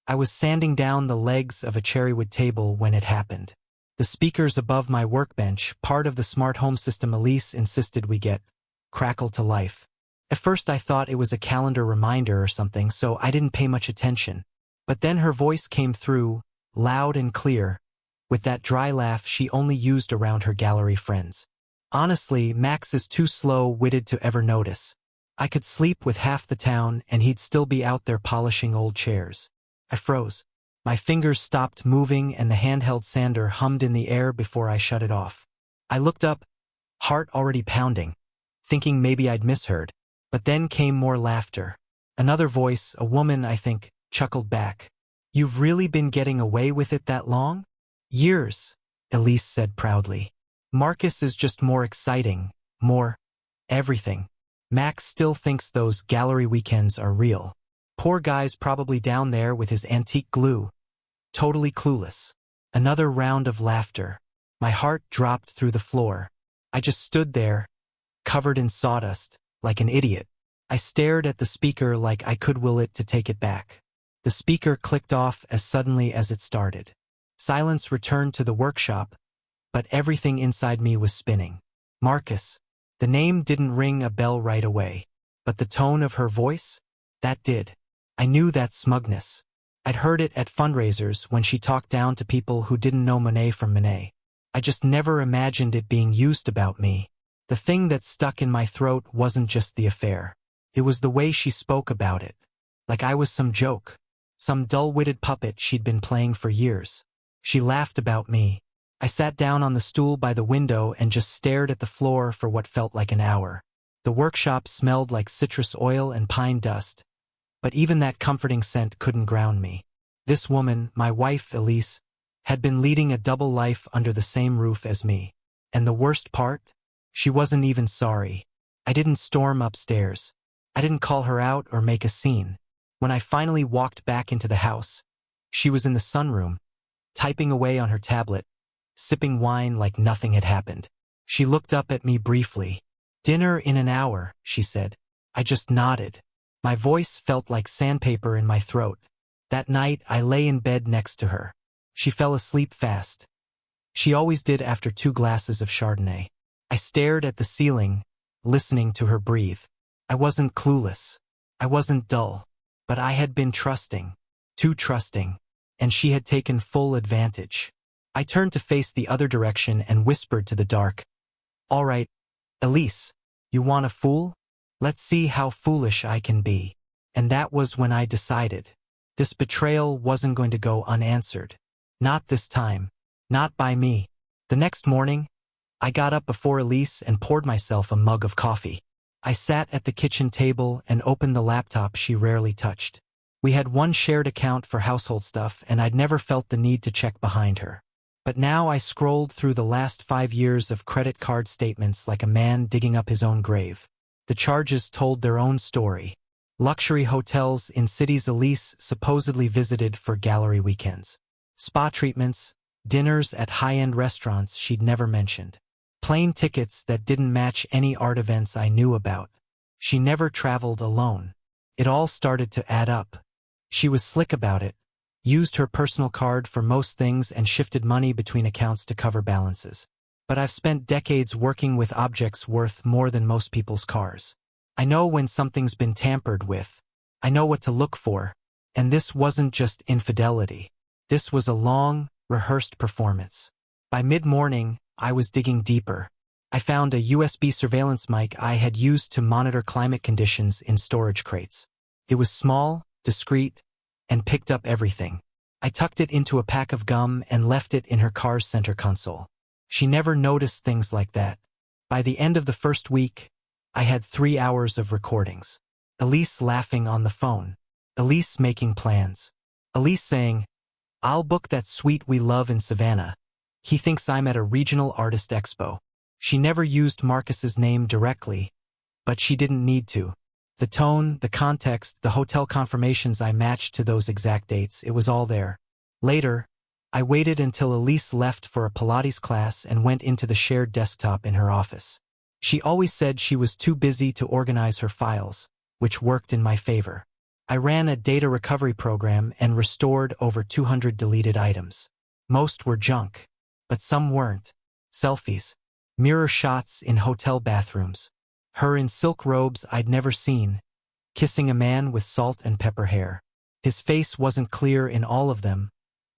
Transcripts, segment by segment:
I was sanding down the legs of a cherrywood table when it happened. The speakers above my workbench, part of the smart home system Elise insisted we get, crackled to life. At first I thought it was a calendar reminder or something, so I didn't pay much attention. But then her voice came through, loud and clear, with that dry laugh she only used around her gallery friends. Honestly, Max is too slow-witted to ever notice. I could sleep with half the town and he'd still be out there polishing old chairs. I froze. My fingers stopped moving and the handheld sander hummed in the air before I shut it off. I looked up, heart already pounding, thinking maybe I'd misheard. But then came more laughter. Another voice, a woman I think, chuckled back. "You've really been getting away with it that long?" "Years," Elise said proudly. "Marcus is just more exciting, more everything. Max still thinks those gallery weekends are real. Poor guy's probably down there with his antique glue. Totally clueless." Another round of laughter. My heart dropped through the floor. I just stood there, covered in sawdust, like an idiot. I stared at the speaker like I could will it to take it back. The speaker clicked off as suddenly as it started. Silence returned to the workshop, but everything inside me was spinning. Marcus. The name didn't ring a bell right away, but the tone of her voice? That did. I knew that smugness. I'd heard it at fundraisers when she talked down to people who didn't know Monet from Monet. I just never imagined it being used about me. The thing that stuck in my throat wasn't just the affair. It was the way she spoke about it. Like I was some joke. Some dull-witted puppet she'd been playing for years. She laughed about me. I sat down on the stool by the window and just stared at the floor for what felt like an hour. The workshop smelled like citrus oil and pine dust, but even that comforting scent couldn't ground me. This woman, my wife Elise, had been leading a double life under the same roof as me. And the worst part? She wasn't even sorry. I didn't storm upstairs. I didn't call her out or make a scene. When I finally walked back into the house, she was in the sunroom, typing away on her tablet, sipping wine like nothing had happened. She looked up at me briefly. "Dinner in an hour," she said. I just nodded. My voice felt like sandpaper in my throat. That night, I lay in bed next to her. She fell asleep fast. She always did after 2 glasses of Chardonnay. I stared at the ceiling, listening to her breathe. I wasn't clueless. I wasn't dull. But I had been trusting. Too trusting. And she had taken full advantage. I turned to face the other direction and whispered to the dark, "All right, Elise, you want a fool? Let's see how foolish I can be." And that was when I decided. This betrayal wasn't going to go unanswered. Not this time. Not by me. The next morning, I got up before Elise and poured myself a mug of coffee. I sat at the kitchen table and opened the laptop she rarely touched. We had one shared account for household stuff, and I'd never felt the need to check behind her. But now I scrolled through the last 5 years of credit card statements like a man digging up his own grave. The charges told their own story. Luxury hotels in cities Elise supposedly visited for gallery weekends. Spa treatments, dinners at high-end restaurants she'd never mentioned. Plane tickets that didn't match any art events I knew about. She never traveled alone. It all started to add up. She was slick about it, used her personal card for most things and shifted money between accounts to cover balances. But I've spent decades working with objects worth more than most people's cars. I know when something's been tampered with. I know what to look for. And this wasn't just infidelity. This was a long, rehearsed performance. By mid-morning, I was digging deeper. I found a USB surveillance mic I had used to monitor climate conditions in storage crates. It was small, discreet, and picked up everything. I tucked it into a pack of gum and left it in her car's center console. She never noticed things like that. By the end of the first week, I had 3 hours of recordings. Elise laughing on the phone. Elise making plans. Elise saying, "I'll book that suite we love in Savannah. He thinks I'm at a regional artist expo." She never used Marcus's name directly, but she didn't need to. The tone, the context, the hotel confirmations I matched to those exact dates, it was all there. Later, I waited until Elise left for a Pilates class and went into the shared desktop in her office. She always said she was too busy to organize her files, which worked in my favor. I ran a data recovery program and restored over 200 deleted items. Most were junk, but some weren't. Selfies, mirror shots in hotel bathrooms, her in silk robes I'd never seen, kissing a man with salt and pepper hair. His face wasn't clear in all of them,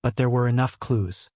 but there were enough clues.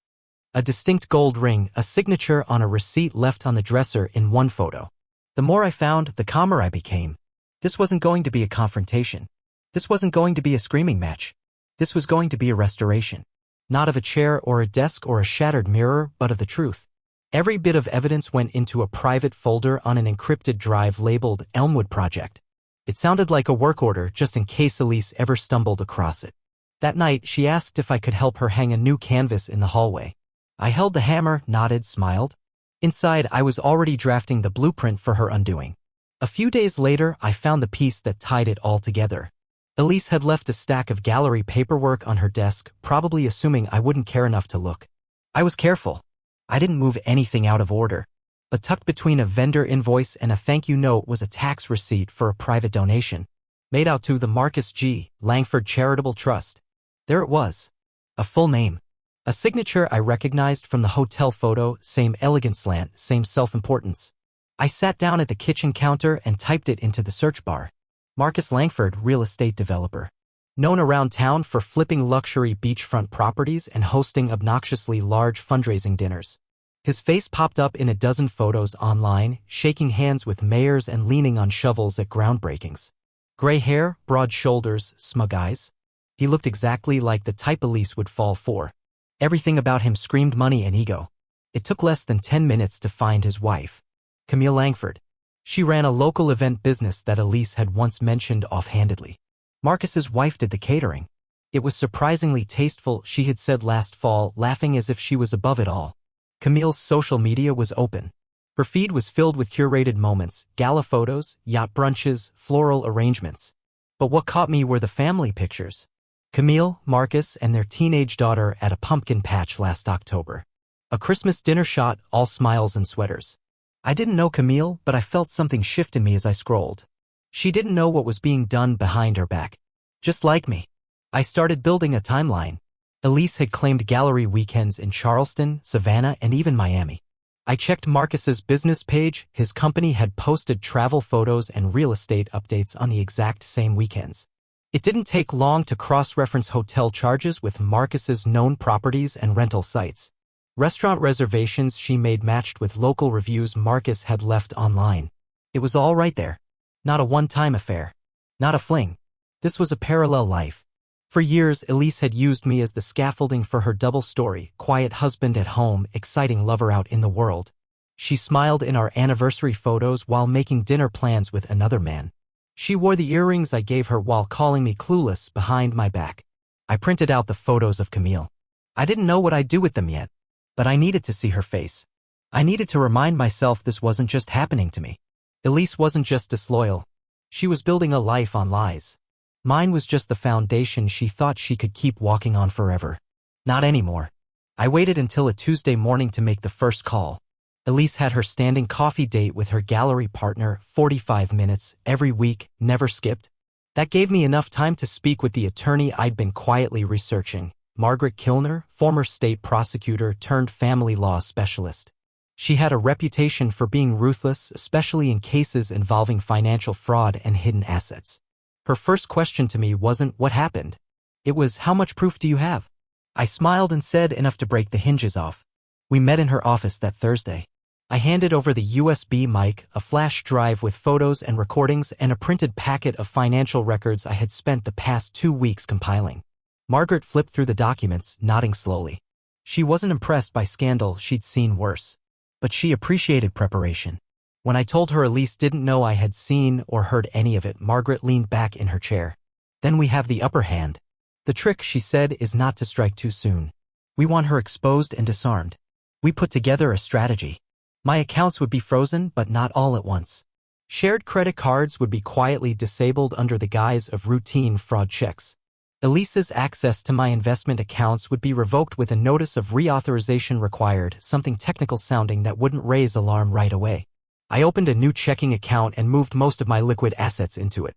A distinct gold ring, a signature on a receipt left on the dresser in one photo. The more I found, the calmer I became. This wasn't going to be a confrontation. This wasn't going to be a screaming match. This was going to be a restoration. Not of a chair or a desk or a shattered mirror, but of the truth. Every bit of evidence went into a private folder on an encrypted drive labeled Elmwood Project. It sounded like a work order just in case Elise ever stumbled across it. That night, she asked if I could help her hang a new canvas in the hallway. I held the hammer, nodded, smiled. Inside, I was already drafting the blueprint for her undoing. A few days later, I found the piece that tied it all together. Elise had left a stack of gallery paperwork on her desk, probably assuming I wouldn't care enough to look. I was careful. I didn't move anything out of order. But tucked between a vendor invoice and a thank you note was a tax receipt for a private donation, made out to the Marcus G. Langford Charitable Trust. There it was. A full name. A signature I recognized from the hotel photo, same elegant slant, same self-importance. I sat down at the kitchen counter and typed it into the search bar. Marcus Langford, real estate developer. Known around town for flipping luxury beachfront properties and hosting obnoxiously large fundraising dinners. His face popped up in a dozen photos online, shaking hands with mayors and leaning on shovels at groundbreakings. Gray hair, broad shoulders, smug eyes. He looked exactly like the type Elise would fall for. Everything about him screamed money and ego. It took less than 10 minutes to find his wife, Camille Langford. She ran a local event business that Elise had once mentioned offhandedly. Marcus's wife did the catering. It was surprisingly tasteful, she had said last fall, laughing as if she was above it all. Camille's social media was open. Her feed was filled with curated moments, gala photos, yacht brunches, floral arrangements. But what caught me were the family pictures. Camille, Marcus, and their teenage daughter at a pumpkin patch last October. A Christmas dinner shot, all smiles and sweaters. I didn't know Camille, but I felt something shift in me as I scrolled. She didn't know what was being done behind her back. Just like me. I started building a timeline. Elise had claimed gallery weekends in Charleston, Savannah, and even Miami. I checked Marcus's business page. His company had posted travel photos and real estate updates on the exact same weekends. It didn't take long to cross-reference hotel charges with Marcus's known properties and rental sites. Restaurant reservations she made matched with local reviews Marcus had left online. It was all right there. Not a one-time affair. Not a fling. This was a parallel life. For years, Elise had used me as the scaffolding for her double story, quiet husband at home, exciting lover out in the world. She smiled in our anniversary photos while making dinner plans with another man. She wore the earrings I gave her while calling me clueless behind my back. I printed out the photos of Camille. I didn't know what I'd do with them yet. But I needed to see her face. I needed to remind myself this wasn't just happening to me. Elise wasn't just disloyal. She was building a life on lies. Mine was just the foundation she thought she could keep walking on forever. Not anymore. I waited until a Tuesday morning to make the first call. Elise had her standing coffee date with her gallery partner, 45 minutes, every week, never skipped. That gave me enough time to speak with the attorney I'd been quietly researching. Margaret Kilner, former state prosecutor turned family law specialist. She had a reputation for being ruthless, especially in cases involving financial fraud and hidden assets. Her first question to me wasn't, "What happened?" It was, "How much proof do you have?" I smiled and said, "Enough to break the hinges off." We met in her office that Thursday. I handed over the USB mic, a flash drive with photos and recordings, and a printed packet of financial records I had spent the past 2 weeks compiling. Margaret flipped through the documents, nodding slowly. She wasn't impressed by scandal, she'd seen worse. But she appreciated preparation. When I told her Elise didn't know I had seen or heard any of it, Margaret leaned back in her chair. "Then we have the upper hand. The trick," she said, "is not to strike too soon. We want her exposed and disarmed. We put together a strategy. My accounts would be frozen, but not all at once. Shared credit cards would be quietly disabled under the guise of routine fraud checks. Elise's access to my investment accounts would be revoked with a notice of reauthorization required, something technical sounding that wouldn't raise alarm right away. I opened a new checking account and moved most of my liquid assets into it.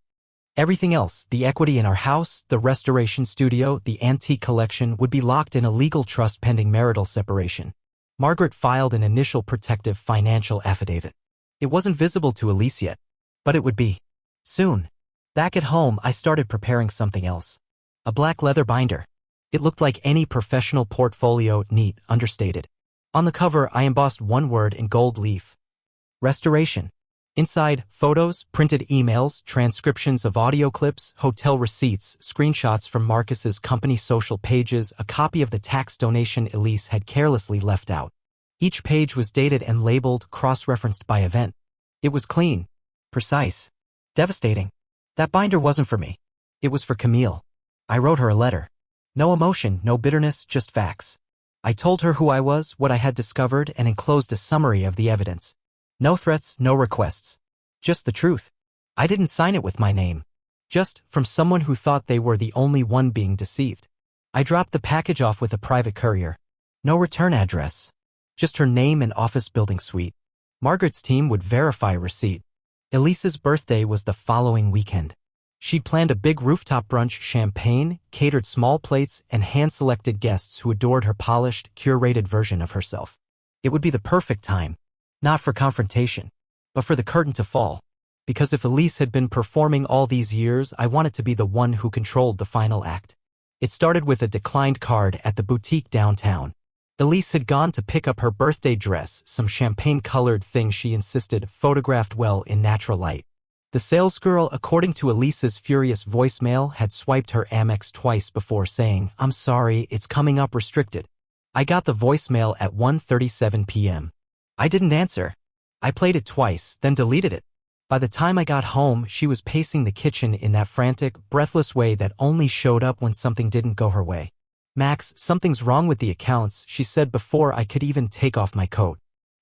Everything else, the equity in our house, the restoration studio, the antique collection, would be locked in a legal trust pending marital separation. Margaret filed an initial protective financial affidavit. It wasn't visible to Elise yet, but it would be. Soon. Back at home, I started preparing something else. A black leather binder. It looked like any professional portfolio, neat, understated. On the cover, I embossed one word in gold leaf. Restoration. Inside, photos, printed emails, transcriptions of audio clips, hotel receipts, screenshots from Marcus's company social pages, a copy of the tax donation Elise had carelessly left out. Each page was dated and labeled, cross-referenced by event. It was clean, precise, devastating. That binder wasn't for me. It was for Camille. I wrote her a letter. No emotion, no bitterness, just facts. I told her who I was, what I had discovered, and enclosed a summary of the evidence. No threats, no requests. Just the truth. I didn't sign it with my name. Just from someone who thought they were the only one being deceived. I dropped the package off with a private courier. No return address. Just her name and office building suite. Margaret's team would verify receipt. Elise's birthday was the following weekend. She'd planned a big rooftop brunch, champagne, catered small plates, and hand-selected guests who adored her polished, curated version of herself. It would be the perfect time. Not for confrontation, but for the curtain to fall. Because if Elise had been performing all these years, I wanted to be the one who controlled the final act. It started with a declined card at the boutique downtown. Elise had gone to pick up her birthday dress, some champagne-colored thing she insisted photographed well in natural light. The salesgirl, according to Elise's furious voicemail, had swiped her Amex twice before saying, "I'm sorry, it's coming up restricted." I got the voicemail at 1:37 p.m. I didn't answer. I played it twice, then deleted it. By the time I got home, she was pacing the kitchen in that frantic, breathless way that only showed up when something didn't go her way. "Max, something's wrong with the accounts," she said before I could even take off my coat.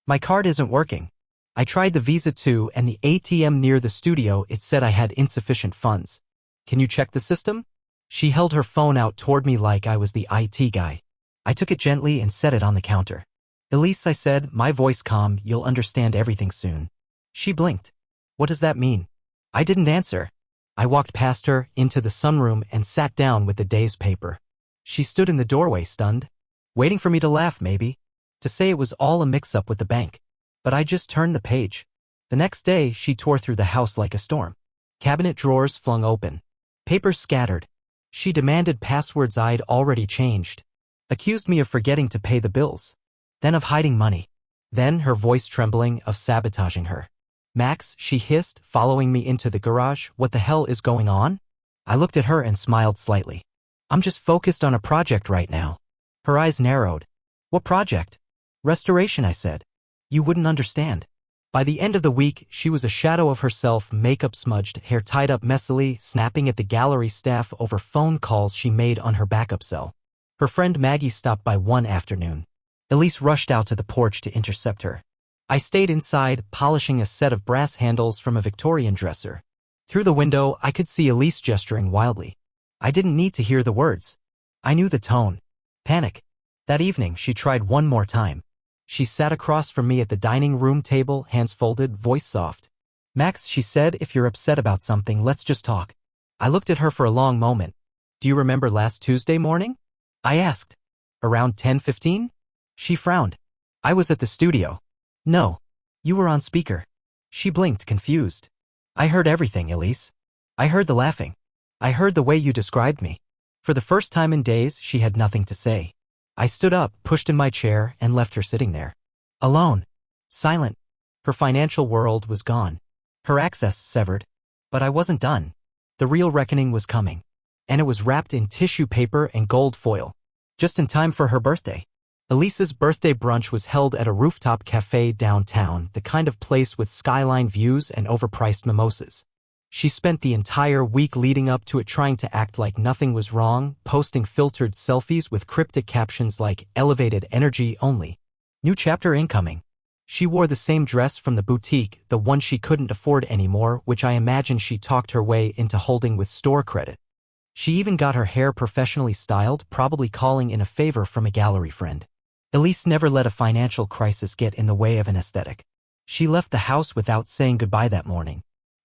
"My card isn't working. I tried the Visa too, and the ATM near the studio, it said I had insufficient funds. Can you check the system?" She held her phone out toward me like I was the IT guy. I took it gently and set it on the counter. "Elise," I said, my voice calm, "you'll understand everything soon." She blinked. "What does that mean?" I didn't answer. I walked past her, into the sunroom, and sat down with the day's paper. She stood in the doorway, stunned. Waiting for me to laugh, maybe. To say it was all a mix-up with the bank. But I just turned the page. The next day, she tore through the house like a storm. Cabinet drawers flung open. Papers scattered. She demanded passwords I'd already changed. Accused me of forgetting to pay the bills. Then of hiding money. Then, her voice trembling, of sabotaging her. "Max," she hissed, following me into the garage, "what the hell is going on?" I looked at her and smiled slightly. "I'm just focused on a project right now." Her eyes narrowed. "What project?" "Restoration," I said. "You wouldn't understand." By the end of the week, she was a shadow of herself, makeup smudged, hair tied up messily, snapping at the gallery staff over phone calls she made on her backup cell. Her friend Maggie stopped by one afternoon. Elise rushed out to the porch to intercept her. I stayed inside, polishing a set of brass handles from a Victorian dresser. Through the window, I could see Elise gesturing wildly. I didn't need to hear the words. I knew the tone. Panic. That evening, she tried one more time. She sat across from me at the dining room table, hands folded, voice soft. "Max," she said, "if you're upset about something, let's just talk." I looked at her for a long moment. "Do you remember last Tuesday morning?" I asked. "Around 10:15? She frowned. "I was at the studio." "No. You were on speaker." She blinked, confused. "I heard everything, Elise. I heard the laughing. I heard the way you described me." For the first time in days, she had nothing to say. I stood up, pushed in my chair, and left her sitting there. Alone. Silent. Her financial world was gone. Her access severed. But I wasn't done. The real reckoning was coming. And it was wrapped in tissue paper and gold foil. Just in time for her birthday. Elise's birthday brunch was held at a rooftop cafe downtown, the kind of place with skyline views and overpriced mimosas. She spent the entire week leading up to it trying to act like nothing was wrong, posting filtered selfies with cryptic captions like "elevated energy only." New chapter incoming. She wore the same dress from the boutique, the one she couldn't afford anymore, which I imagine she talked her way into holding with store credit. She even got her hair professionally styled, probably calling in a favor from a gallery friend. Elise never let a financial crisis get in the way of an aesthetic. She left the house without saying goodbye that morning.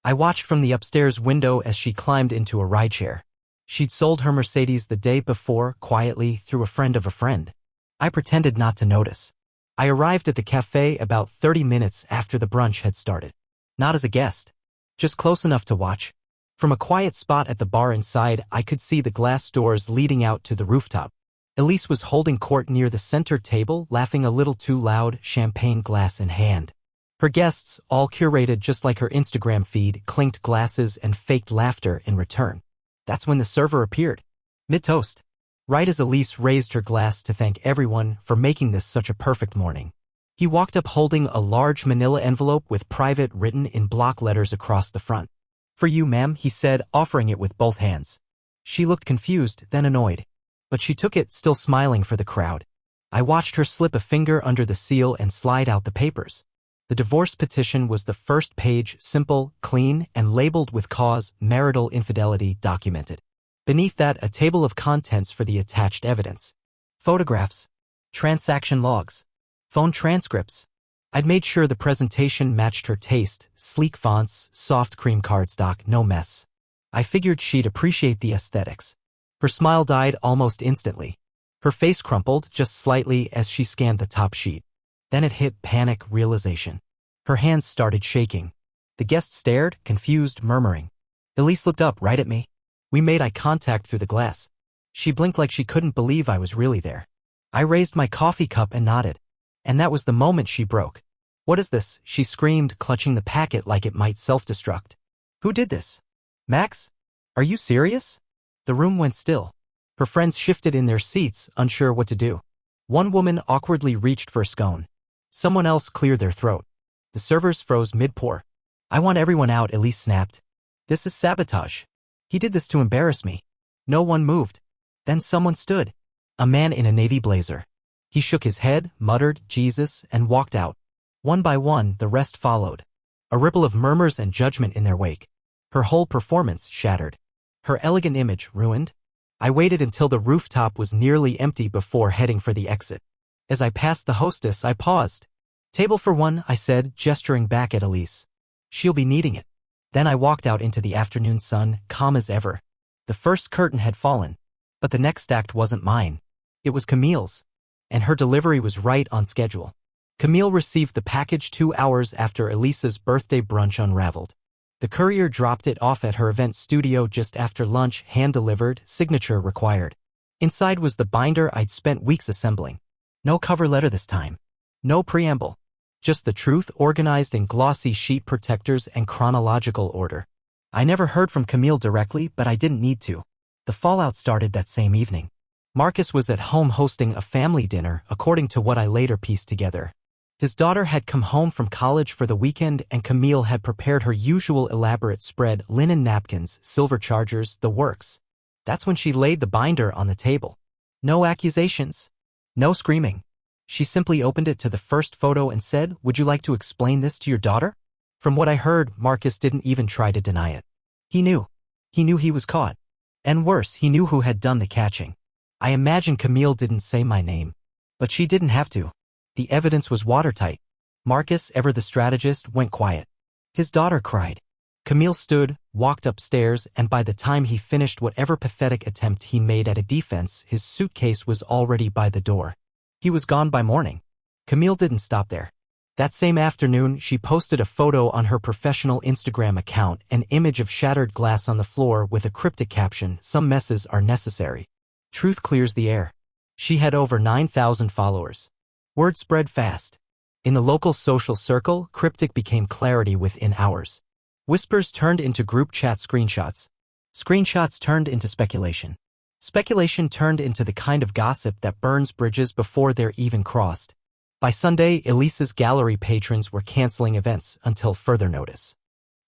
I watched from the upstairs window as she climbed into a rideshare. She'd sold her Mercedes the day before, quietly, through a friend of a friend. I pretended not to notice. I arrived at the cafe about 30 minutes after the brunch had started. Not as a guest. Just close enough to watch. From a quiet spot at the bar inside, I could see the glass doors leading out to the rooftop. Elise was holding court near the center table, laughing a little too loud, champagne glass in hand. Her guests, all curated just like her Instagram feed, clinked glasses and faked laughter in return. That's when the server appeared. Mid-toast. Right as Elise raised her glass to thank everyone for making this such a perfect morning. He walked up holding a large manila envelope with private written in block letters across the front. "For you, ma'am," he said, offering it with both hands. She looked confused, then annoyed. But she took it, still smiling for the crowd. I watched her slip a finger under the seal and slide out the papers. The divorce petition was the first page, simple, clean, and labeled with cause, marital infidelity, documented. Beneath that, a table of contents for the attached evidence. Photographs, transaction logs, phone transcripts. I'd made sure the presentation matched her taste, sleek fonts, soft cream cardstock, no mess. I figured she'd appreciate the aesthetics. Her smile died almost instantly. Her face crumpled just slightly as she scanned the top sheet. Then it hit panic realization. Her hands started shaking. The guest stared, confused, murmuring. Elise looked up right at me. We made eye contact through the glass. She blinked like she couldn't believe I was really there. I raised my coffee cup and nodded. And that was the moment she broke. "What is this?" she screamed, clutching the packet like it might self-destruct. "Who did this? Max? Are you serious?" The room went still. Her friends shifted in their seats, unsure what to do. One woman awkwardly reached for a scone. Someone else cleared their throat. The servers froze mid-pour. "I want everyone out," Elise snapped. "This is sabotage. He did this to embarrass me." No one moved. Then someone stood. A man in a navy blazer. He shook his head, muttered, "Jesus," and walked out. One by one, the rest followed. A ripple of murmurs and judgment in their wake. Her whole performance shattered. Her elegant image ruined. I waited until the rooftop was nearly empty before heading for the exit. As I passed the hostess, I paused. "Table for one," I said, gesturing back at Elise. "She'll be needing it." Then I walked out into the afternoon sun, calm as ever. The first curtain had fallen. But the next act wasn't mine. It was Camille's. And her delivery was right on schedule. Camille received the package 2 hours after Elisa's birthday brunch unraveled. The courier dropped it off at her event studio just after lunch, hand-delivered, signature required. Inside was the binder I'd spent weeks assembling. No cover letter this time. No preamble. Just the truth organized in glossy sheet protectors and chronological order. I never heard from Camille directly, but I didn't need to. The fallout started that same evening. Marcus was at home hosting a family dinner, according to what I later pieced together. His daughter had come home from college for the weekend and Camille had prepared her usual elaborate spread, linen napkins, silver chargers, the works. That's when she laid the binder on the table. No accusations. No screaming. She simply opened it to the first photo and said, "Would you like to explain this to your daughter?" From what I heard, Marcus didn't even try to deny it. He knew. He knew he was caught. And worse, he knew who had done the catching. I imagine Camille didn't say my name. But she didn't have to. The evidence was watertight. Marcus, ever the strategist, went quiet. His daughter cried. Camille stood, walked upstairs, and by the time he finished whatever pathetic attempt he made at a defense, his suitcase was already by the door. He was gone by morning. Camille didn't stop there. That same afternoon, she posted a photo on her professional Instagram account, an image of shattered glass on the floor with a cryptic caption, "Some messes are necessary. Truth clears the air." She had over 9,000 followers. Word spread fast. In the local social circle, cryptic became clarity within hours. Whispers turned into group chat screenshots. Screenshots turned into speculation. Speculation turned into the kind of gossip that burns bridges before they're even crossed. By Sunday, Elisa's gallery patrons were canceling events until further notice.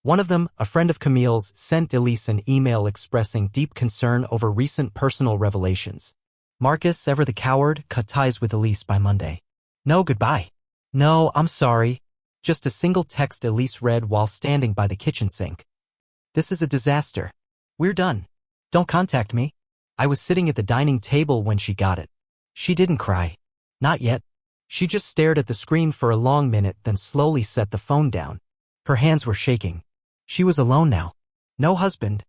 One of them, a friend of Camille's, sent Elise an email expressing deep concern over recent personal revelations. Marcus, ever the coward, cut ties with Elise by Monday. No goodbye. No, I'm sorry. Just a single text Elise read while standing by the kitchen sink. "This is a disaster. We're done. Don't contact me." I was sitting at the dining table when she got it. She didn't cry. Not yet. She just stared at the screen for a long minute, then slowly set the phone down. Her hands were shaking. She was alone now. No husband.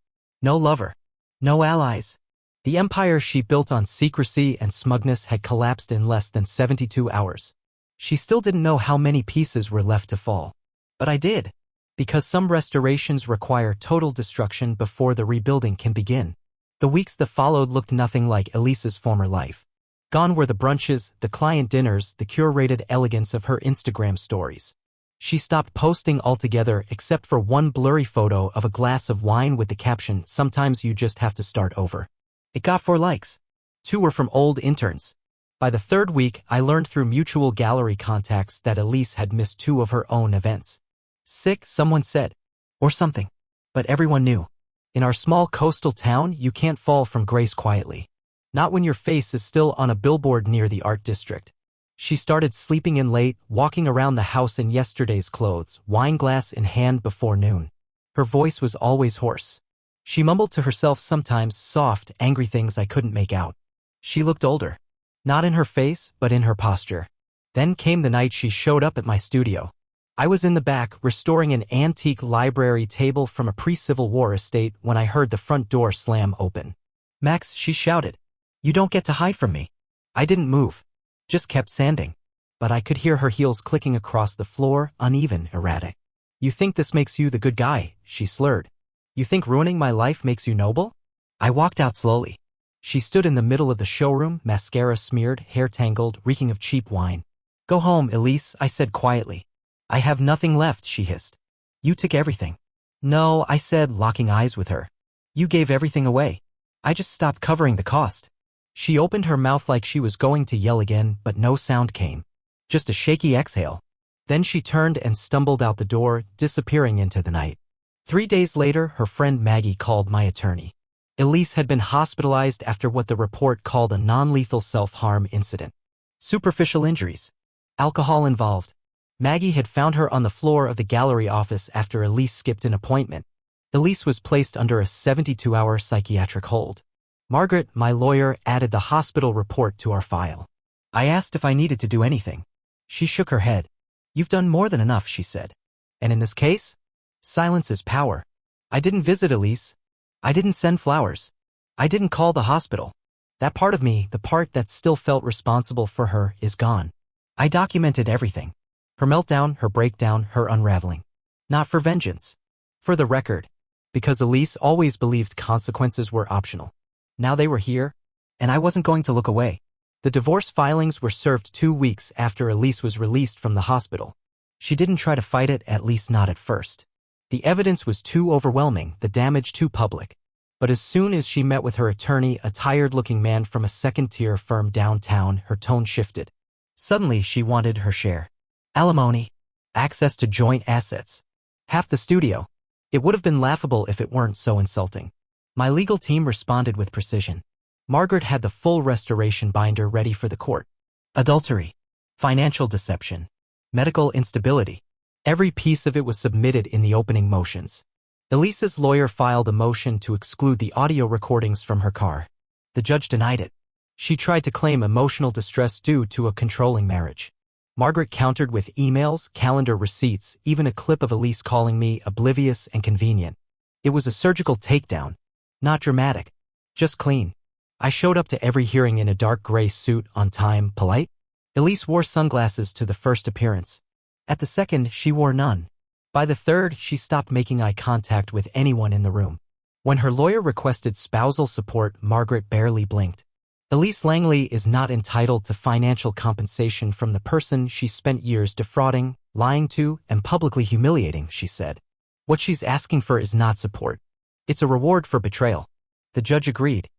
No lover. No allies. The empire she built on secrecy and smugness had collapsed in less than 72 hours. She still didn't know how many pieces were left to fall. But I did. Because some restorations require total destruction before the rebuilding can begin. The weeks that followed looked nothing like Elise's former life. Gone were the brunches, the client dinners, the curated elegance of her Instagram stories. She stopped posting altogether except for one blurry photo of a glass of wine with the caption, "Sometimes you just have to start over." It got 4 likes. 2 were from old interns. By the 3rd week, I learned through mutual gallery contacts that Elise had missed 2 of her own events. Sick, someone said. Or something. But everyone knew. In our small coastal town, you can't fall from grace quietly. Not when your face is still on a billboard near the art district. She started sleeping in late, walking around the house in yesterday's clothes, wine glass in hand before noon. Her voice was always hoarse. She mumbled to herself sometimes soft, angry things I couldn't make out. She looked older. Not in her face, but in her posture. Then came the night she showed up at my studio. I was in the back, restoring an antique library table from a pre-Civil War estate when I heard the front door slam open. "Max," she shouted. "You don't get to hide from me." I didn't move. Just kept standing. But I could hear her heels clicking across the floor, uneven, erratic. "You think this makes you the good guy," she slurred. "You think ruining my life makes you noble?" I walked out slowly. She stood in the middle of the showroom, mascara smeared, hair tangled, reeking of cheap wine. "Go home, Elise," I said quietly. "I have nothing left," she hissed. "You took everything." "No," I said, locking eyes with her. "You gave everything away. I just stopped covering the cost." She opened her mouth like she was going to yell again, but no sound came. Just a shaky exhale. Then she turned and stumbled out the door, disappearing into the night. 3 days later, her friend Maggie called my attorney. Elise had been hospitalized after what the report called a non-lethal self-harm incident. Superficial injuries. Alcohol involved. Maggie had found her on the floor of the gallery office after Elise skipped an appointment. Elise was placed under a 72-hour psychiatric hold. Margaret, my lawyer, added the hospital report to our file. I asked if I needed to do anything. She shook her head. "You've done more than enough," she said. "And in this case? Silence is power. I didn't visit Elise. I didn't send flowers. I didn't call the hospital. That part of me, the part that still felt responsible for her, is gone. I documented everything. Her meltdown, her breakdown, her unraveling. Not for vengeance. For the record. Because Elise always believed consequences were optional. Now they were here, and I wasn't going to look away." The divorce filings were served 2 weeks after Elise was released from the hospital. She didn't try to fight it, at least not at first. The evidence was too overwhelming, the damage too public. But as soon as she met with her attorney, a tired-looking man from a second-tier firm downtown, her tone shifted. Suddenly, she wanted her share. Alimony. Access to joint assets. Half the studio. It would have been laughable if it weren't so insulting. My legal team responded with precision. Margaret had the full restoration binder ready for the court. Adultery. Financial deception. Medical instability. Every piece of it was submitted in the opening motions. Elise's lawyer filed a motion to exclude the audio recordings from her car. The judge denied it. She tried to claim emotional distress due to a controlling marriage. Margaret countered with emails, calendar receipts, even a clip of Elise calling me oblivious and convenient. It was a surgical takedown. Not dramatic. Just clean. I showed up to every hearing in a dark gray suit, on time, polite. Elise wore sunglasses to the first appearance. At the second, she wore none. By the third, she stopped making eye contact with anyone in the room. When her lawyer requested spousal support, Margaret barely blinked. Elise Langley is not entitled to financial compensation from the person she spent years defrauding, lying to, and publicly humiliating, she said. What she's asking for is not support. It's a reward for betrayal. The judge agreed.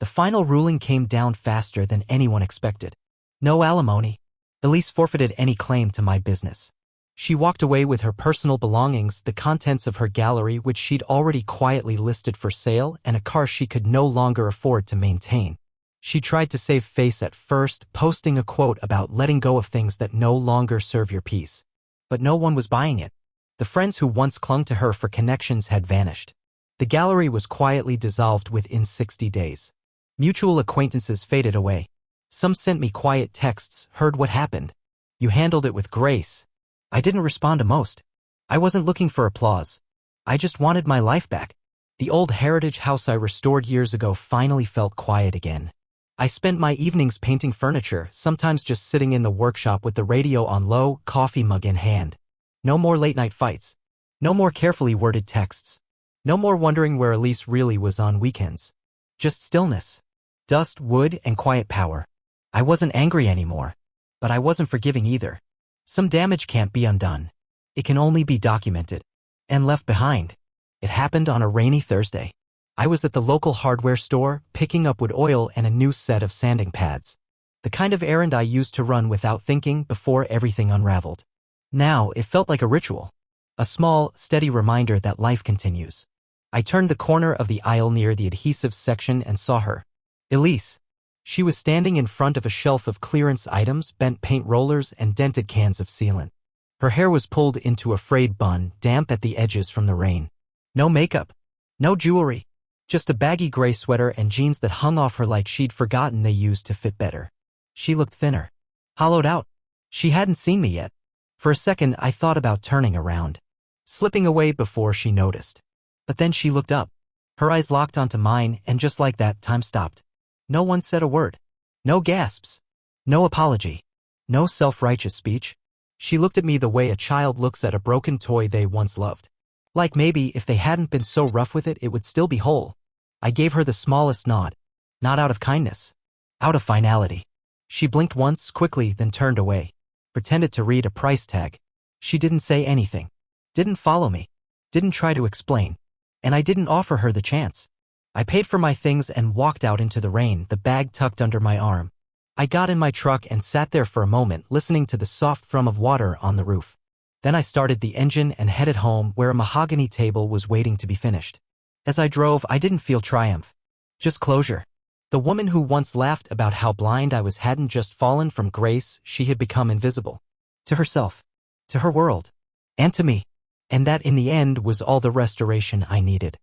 The final ruling came down faster than anyone expected. No alimony. Elise forfeited any claim to my business. She walked away with her personal belongings, the contents of her gallery which she'd already quietly listed for sale, and a car she could no longer afford to maintain. She tried to save face at first, posting a quote about letting go of things that no longer serve your peace. But no one was buying it. The friends who once clung to her for connections had vanished. The gallery was quietly dissolved within 60 days. Mutual acquaintances faded away. Some sent me quiet texts, "Heard what happened. You handled it with grace." I didn't respond to most. I wasn't looking for applause. I just wanted my life back. The old heritage house I restored years ago finally felt quiet again. I spent my evenings painting furniture, sometimes just sitting in the workshop with the radio on low, coffee mug in hand. No more late-night fights. No more carefully worded texts. No more wondering where Elise really was on weekends. Just stillness. Dust, wood, and quiet power. I wasn't angry anymore. But I wasn't forgiving either. Some damage can't be undone. It can only be documented. And left behind. It happened on a rainy Thursday. I was at the local hardware store, picking up wood oil and a new set of sanding pads. The kind of errand I used to run without thinking before everything unraveled. Now, it felt like a ritual. A small, steady reminder that life continues. I turned the corner of the aisle near the adhesive section and saw her. Elise. She was standing in front of a shelf of clearance items, bent paint rollers, and dented cans of sealant. Her hair was pulled into a frayed bun, damp at the edges from the rain. No makeup. No jewelry. Just a baggy gray sweater and jeans that hung off her like she'd forgotten they used to fit better. She looked thinner. Hollowed out. She hadn't seen me yet. For a second, I thought about turning around. Slipping away before she noticed. But then she looked up. Her eyes locked onto mine, and just like that, time stopped. No one said a word. No gasps. No apology. No self-righteous speech. She looked at me the way a child looks at a broken toy they once loved. Like maybe if they hadn't been so rough with it, it would still be whole. I gave her the smallest nod. Not out of kindness. Out of finality. She blinked once, quickly, then turned away. Pretended to read a price tag. She didn't say anything. Didn't follow me. Didn't try to explain. And I didn't offer her the chance. I paid for my things and walked out into the rain, the bag tucked under my arm. I got in my truck and sat there for a moment, listening to the soft thrum of water on the roof. Then I started the engine and headed home, where a mahogany table was waiting to be finished. As I drove, I didn't feel triumph. Just closure. The woman who once laughed about how blind I was hadn't just fallen from grace, she had become invisible. To herself. To her world. And to me. And that in the end was all the restoration I needed.